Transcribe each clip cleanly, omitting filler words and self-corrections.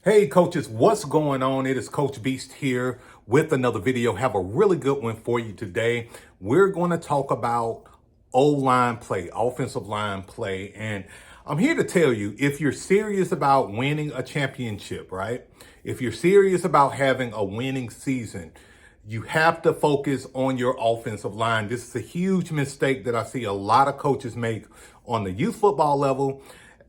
Hey coaches, what's going on? It is Coach Beast here with another video. Have a really good one for you today. We're going to talk about O-line play, offensive line play. And I'm here to tell you, if you're serious about winning a championship, right? If you're serious about having a winning season, you have to focus on your offensive line. This is a huge mistake that I see a lot of coaches make on the youth football level.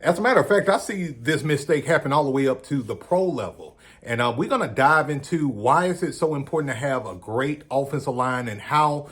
As a matter of fact, I see this mistake happen all the way up to the pro level. And we're going to dive into why is it so important to have a great offensive line and how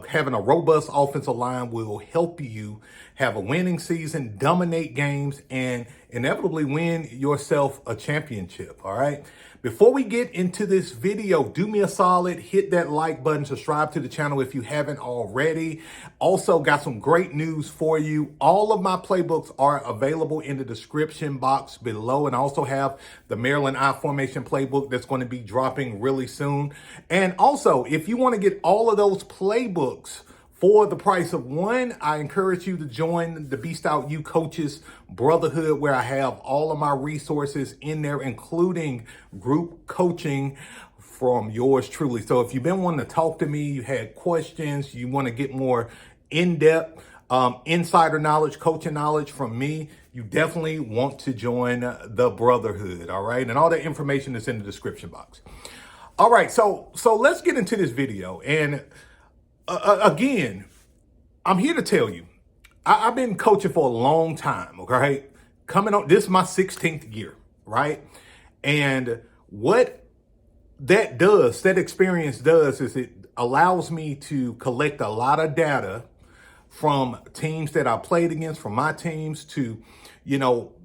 having a robust offensive line will help you have a winning season, dominate games, and inevitably win yourself a championship. All right. Before we get into this video, do me a solid, hit that like button, subscribe to the channel if you haven't already. Also got some great news for you. All of my playbooks are available in the description box below. And I also have the Maryland I Formation playbook that's going to be dropping really soon. And also, if you want to get all of those playbooks for the price of one, I encourage you to join the Beast Out You Coaches Brotherhood, where I have all of my resources in there, including group coaching from yours truly. So if you've been wanting to talk to me, you had questions, you want to get more in-depth insider knowledge, coaching knowledge from me, you definitely want to join the Brotherhood, all right? And all that information is in the description box. All right, so let's get into this video. And again, I'm here to tell you, I've been coaching for a long time, okay? Coming on, this is my 16th year, right? And what that does, that experience does, is it allows me to collect a lot of data from teams that I played against, from my teams to,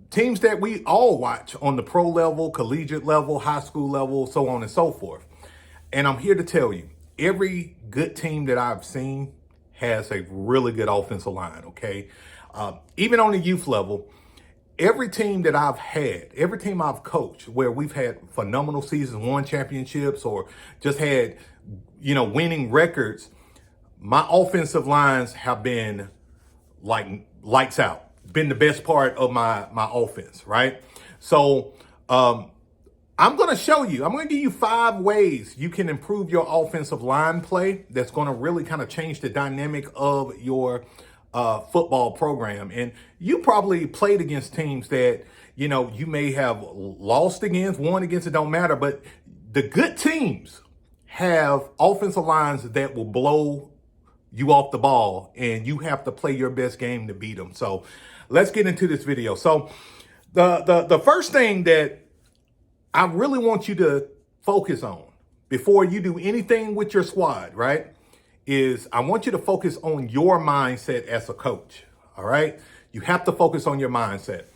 teams that we all watch on the pro level, collegiate level, high school level, so on and so forth. And I'm here to tell you, every good team that I've seen has a really good offensive line, okay? Even on the youth level, every team that I've had, every team I've coached where we've had phenomenal seasons, won championships, or just had, winning records, my offensive lines have been like lights out, been the best part of my offense, right? So, I'm going to show you, I'm going to give you 5 ways you can improve your offensive line play that's going to really kind of change the dynamic of your football program. And you probably played against teams that, you may have lost against, won against, it don't matter. But the good teams have offensive lines that will blow you off the ball, and you have to play your best game to beat them. So let's get into this video. So the first thing that I really want you to focus on before you do anything with your squad, right, is I want you to focus on your mindset as a coach, all right? You have to focus on your mindset.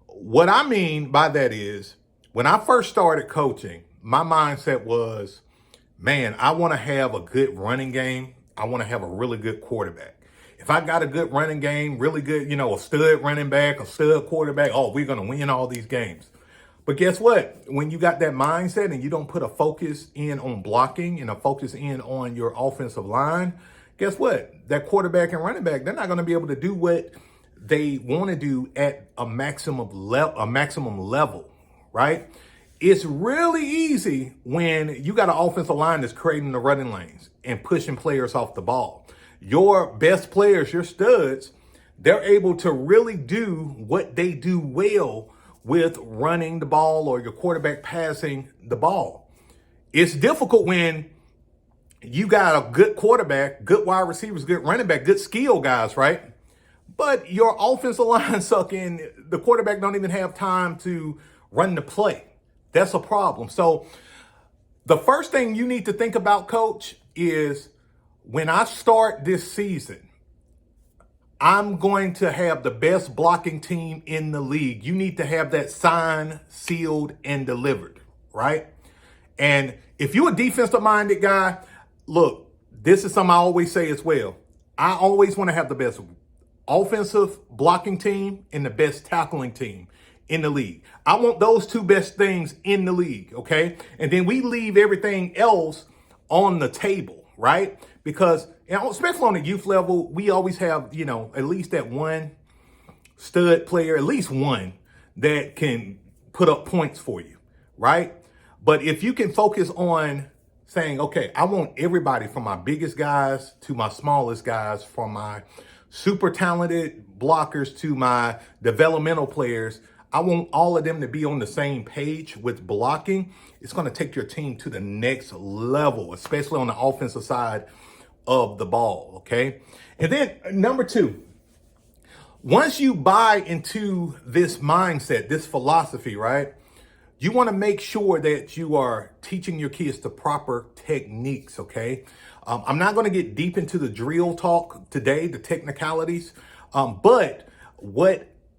What I mean by that is, when I first started coaching, my mindset was, man, I want to have a good running game. I want to have a really good quarterback. If I got a good running game, really good, a stud running back, a stud quarterback, oh, we're going to win all these games. But guess what? When you got that mindset and you don't put a focus in on blocking and a focus in on your offensive line, guess what? That quarterback and running back, they're not going to be able to do what they want to do at a maximum level, right? It's really easy when you got an offensive line that's creating the running lanes and pushing players off the ball. Your best players, your studs, they're able to really do what they do well with running the ball or your quarterback passing the ball. It's difficult when you got a good quarterback, good wide receivers, good running back, good skill guys, right? But your offensive line suck in, the quarterback don't even have time to run the play. That's a problem. So the first thing you need to think about, coach, is when I start this season, I'm going to have the best blocking team in the league. You need to have that signed, sealed, and delivered, right? And if you're a defensive-minded guy, look, this is something I always say as well. I always want to have the best offensive blocking team and the best tackling team in the league. I want those 2 best things in the league, okay? And then we leave everything else on the table, right? Because, especially on the youth level, we always have, at least that one stud player, at least one that can put up points for you. right? But if you can focus on saying, okay, I want everybody from my biggest guys to my smallest guys, from my super talented blockers to my developmental players, I want all of them to be on the same page with blocking. It's going to take your team to the next level, especially on the offensive side of the ball, okay? And then number two, once you buy into this mindset, this philosophy, right? You want to make sure that you are teaching your kids the proper techniques, okay? I'm not going to get deep into the drill talk today, the technicalities, but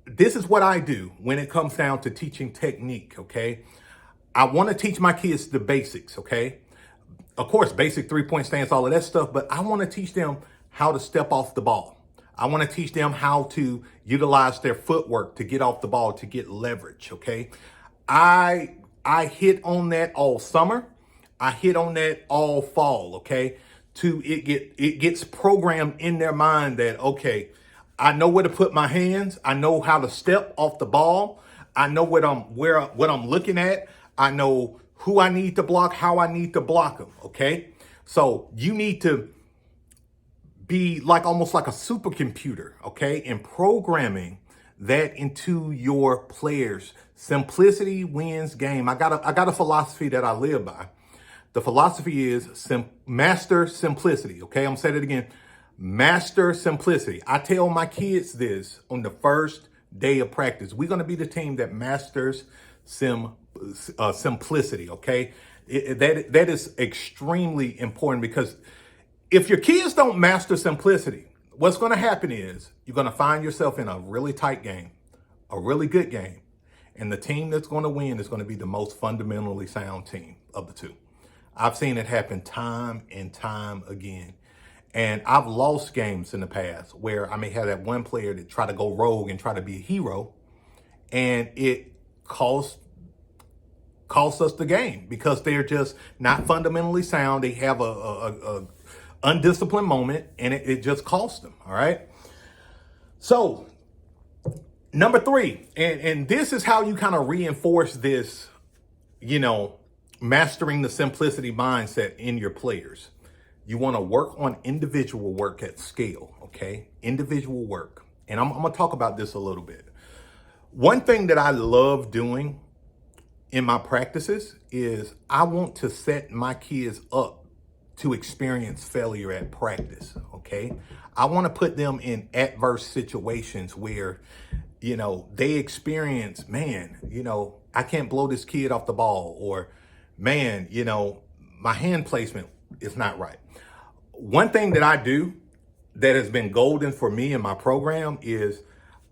this is what I do when it comes down to teaching technique, okay? I want to teach my kids the basics, okay? Of course, basic three-point stance, all of that stuff, but I want to teach them how to step off the ball. I want to teach them how to utilize their footwork to get off the ball, to get leverage, okay? I hit on that all summer. I hit on that all fall, okay? It gets programmed in their mind that, okay, I know where to put my hands. I know how to step off the ball. I know what I'm looking at. I know who I need to block, how I need to block them, okay? So you need to be like almost like a supercomputer, okay, in programming that into your players. Simplicity wins game. I got a philosophy that I live by. The philosophy is master simplicity. Okay, I'm gonna say it again. Master simplicity. I tell my kids this on the first day of practice. We're gonna be the team that masters simplicity. Okay, that is extremely important, because if your kids don't master simplicity, what's going to happen is you're going to find yourself in a really tight game, a really good game. And the team that's going to win is going to be the most fundamentally sound team of the two. I've seen it happen time and time again. And I've lost games in the past where I may have that one player that try to go rogue and try to be a hero. And it costs us the game because they're just not fundamentally sound. They have a undisciplined moment, and it just costs them. All right. So number three, and this is how you kind of reinforce this, mastering the simplicity mindset in your players. You want to work on individual work at scale. Okay. Individual work. And I'm going to talk about this a little bit. One thing that I love doing in my practices is I want to set my kids up to experience failure at practice, okay? I want to put them in adverse situations where, they experience, man, I can't blow this kid off the ball, or man, my hand placement is not right. One thing that I do that has been golden for me in my program is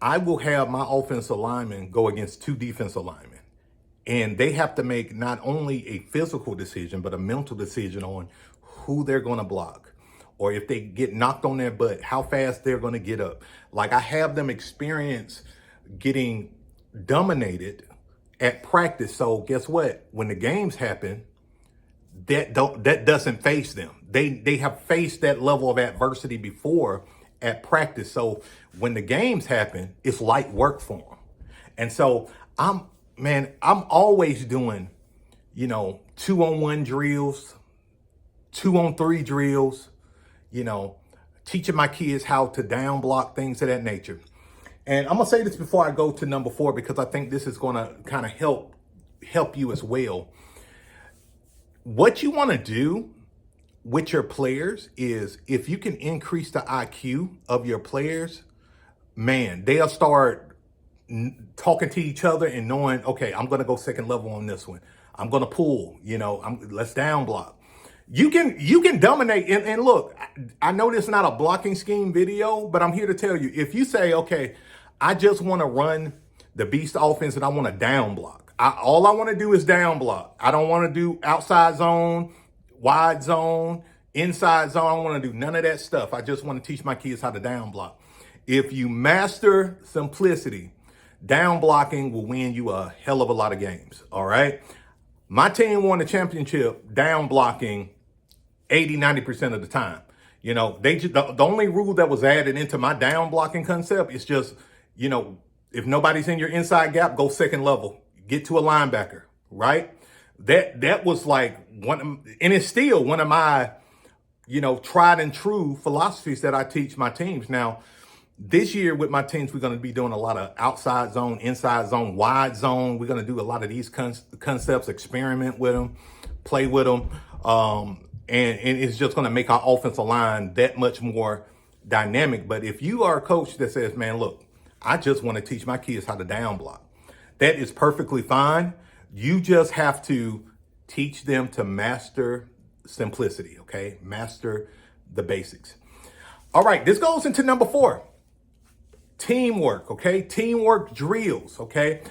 I will have my offensive linemen go against two defensive linemen. And they have to make not only a physical decision, but a mental decision on who they're going to block, or if they get knocked on their butt, how fast they're going to get up. Like, I have them experience getting dominated at practice. So guess what? When the games happen, that doesn't face them. They have faced that level of adversity before at practice. So when the games happen, it's light work for them. And so I'm always doing, 2-on-1 drills, 2-on-3 drills, teaching my kids how to down block, things of that nature. And I'm going to say this before I go to number 4, because I think this is going to kind of help you as well. What you want to do with your players is, if you can increase the IQ of your players, man, they'll start talking to each other and knowing, okay, I'm going to go second level on this one. I'm going to pull, let's down block. You can dominate. And look, I know this is not a blocking scheme video, but I'm here to tell you, if you say, okay, I just want to run the beast offense and I want to down block. All I want to do is down block. I don't want to do outside zone, wide zone, inside zone. I don't want to do none of that stuff. I just want to teach my kids how to down block. If you master simplicity, down blocking will win you a hell of a lot of games. All right. My team won the championship down blocking 80-90% of the time. The only rule that was added into my down blocking concept is just, if nobody's in your inside gap, go second level, get to a linebacker, right? That was like and it's still one of my, tried and true philosophies that I teach my teams. Now, this year with my teams, we're going to be doing a lot of outside zone, inside zone, wide zone. We're going to do a lot of these concepts, experiment with them, play with them. And it's just going to make our offensive line that much more dynamic. But if you are a coach that says, man, look, I just want to teach my kids how to down block, that is perfectly fine. You just have to teach them to master simplicity, okay? Master the basics. All right, this goes into number 4. Teamwork, okay? Teamwork drills, okay?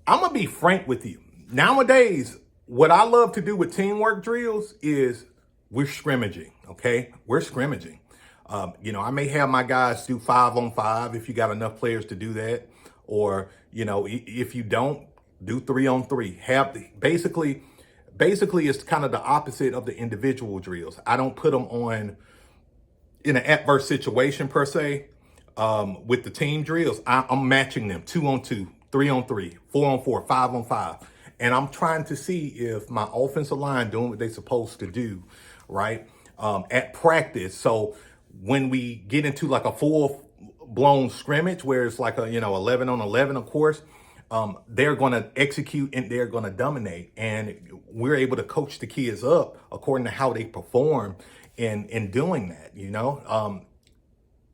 I'm going to be frank with you. Nowadays, what I love to do with teamwork drills is we're scrimmaging, okay? We're scrimmaging. I may have my guys do 5-on-5 if you got enough players to do that. Or, if you don't, do 3-on-3. Basically, it's kind of the opposite of the individual drills. I don't put them on in an adverse situation per se. With the team drills, I'm matching them 2-on-2, 3-on-3, 4-on-4, 5-on-5. And I'm trying to see if my offensive line doing what they're supposed to do, right? At practice. So when we get into like a full-blown scrimmage where it's like a, 11-on-11, of course, they're going to execute and they're going to dominate. And we're able to coach the kids up according to how they perform in doing that,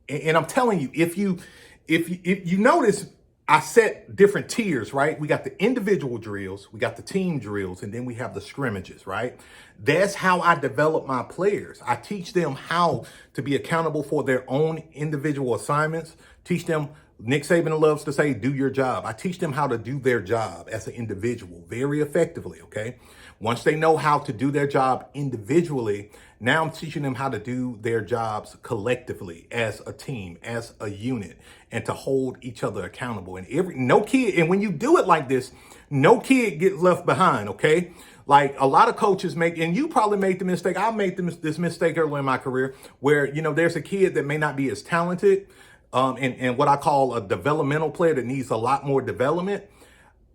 And I'm telling you, if you notice, I set different tiers, right? We got the individual drills, we got the team drills, and then we have the scrimmages, right? That's how I develop my players. I teach them how to be accountable for their own individual assignments. Teach them, Nick Saban loves to say, do your job. I teach them how to do their job as an individual very effectively, okay? Once they know how to do their job individually, now I'm teaching them how to do their jobs collectively as a team, as a unit, and to hold each other accountable. And and when you do it like this, no kid gets left behind, okay? Like a lot of coaches make, and you probably made the mistake, I made this mistake early in my career where, there's a kid that may not be as talented, and what I call a developmental player that needs a lot more development.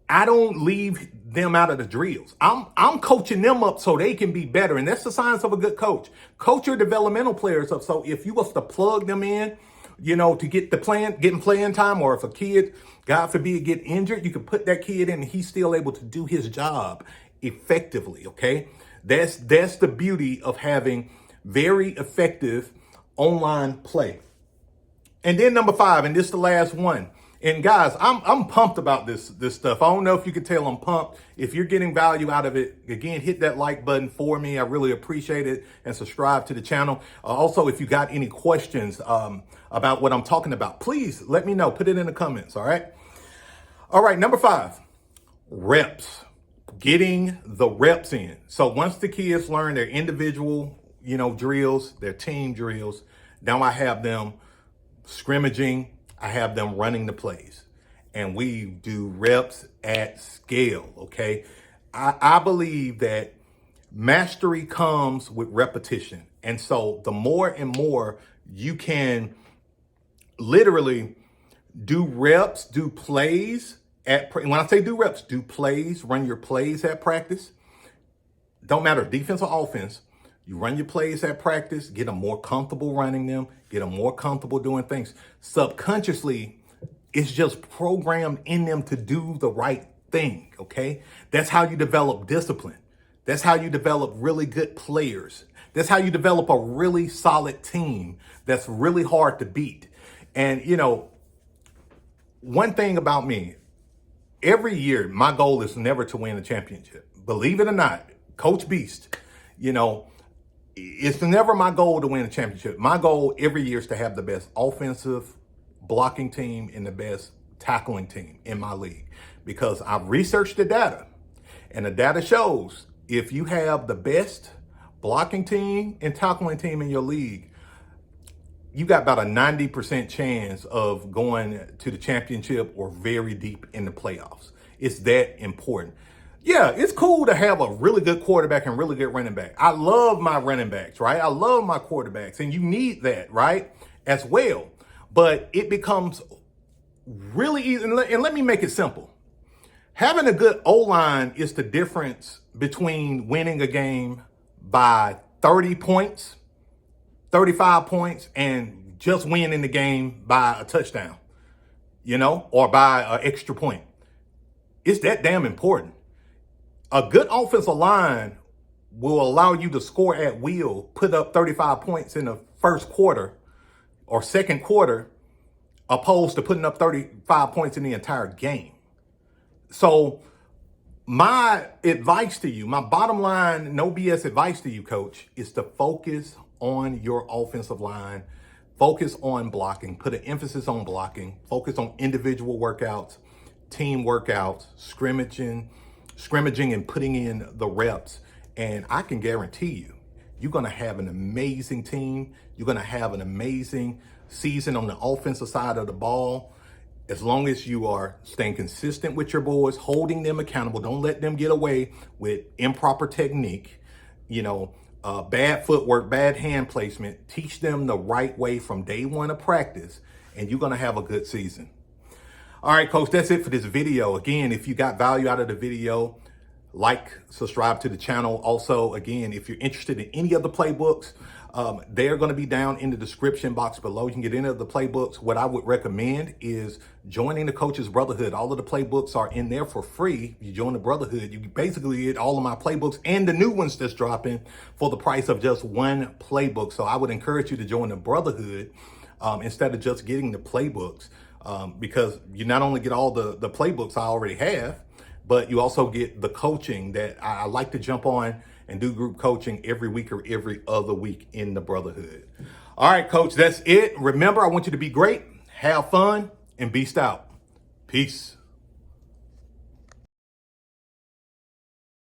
I don't leave them out of the drills. I'm coaching them up so they can be better. And that's the signs of a good coach. Coach your developmental players up. So if you was to plug them in, to getting playing time, or if a kid, God forbid, get injured, you can put that kid in and he's still able to do his job effectively. Okay. That's the beauty of having very effective online play. And then number 5, and this is the last one. And guys, I'm pumped about this stuff. I don't know if you can tell I'm pumped. If you're getting value out of it, again, hit that like button for me. I really appreciate it, and subscribe to the channel. Also, if you got any questions about what I'm talking about, please let me know. Put it in the comments. All right. All right. Number 5, reps. Getting the reps in. So once the kids learn their individual, drills, their team drills, now I have them scrimmaging. I have them running the plays, and we do reps at scale, okay? I believe that mastery comes with repetition. And so the more and more you can literally do reps, do plays when I say do reps, do plays, run your plays at practice. Don't matter, defense or offense. You run your plays at practice, get them more comfortable running them, get them more comfortable doing things. Subconsciously, it's just programmed in them to do the right thing, okay? That's how you develop discipline. That's how you develop really good players. That's how you develop a really solid team that's really hard to beat. And, one thing about me, every year, my goal is never to win a championship. Believe it or not, Coach Beast, it's never my goal to win a championship. My goal every year is to have the best offensive blocking team and the best tackling team in my league, because I've researched the data, and the data shows if you have the best blocking team and tackling team in your league, you got about a 90% chance of going to the championship or very deep in the playoffs. It's that important. Yeah, it's cool to have a really good quarterback and really good running back. I love my running backs, right? I love my quarterbacks, and you need that, right, as well. But it becomes really easy. And let me make it simple. Having a good O-line is the difference between winning a game by 30 points, 35 points, and just winning the game by a touchdown, or by an extra point. It's that damn important. A good offensive line will allow you to score at will, put up 35 points in the first quarter or second quarter, opposed to putting up 35 points in the entire game. So my advice to you, my bottom line, no BS advice to you, coach, is to focus on your offensive line, focus on blocking, put an emphasis on blocking, focus on individual workouts, team workouts, scrimmaging and putting in the reps. And I can guarantee you, you're going to have an amazing team. You're going to have an amazing season on the offensive side of the ball. As long as you are staying consistent with your boys, holding them accountable, don't let them get away with improper technique, bad footwork, bad hand placement. Teach them the right way from day one of practice, and you're going to have a good season. All right, coach, that's it for this video. Again, if you got value out of the video, like, subscribe to the channel. Also, again, if you're interested in any of the playbooks, they're going to be down in the description box below. You can get any of the playbooks. What I would recommend is joining the Coaches Brotherhood. All of the playbooks are in there for free. You join the Brotherhood, you basically get all of my playbooks and the new ones that's dropping for the price of just one playbook. So I would encourage you to join the Brotherhood instead of just getting the playbooks, because you not only get all the playbooks I already have, but you also get the coaching that I like to jump on and do group coaching every week or every other week in the Brotherhood. All right, coach, that's it. Remember, I want you to be great, have fun, and beast out. Peace.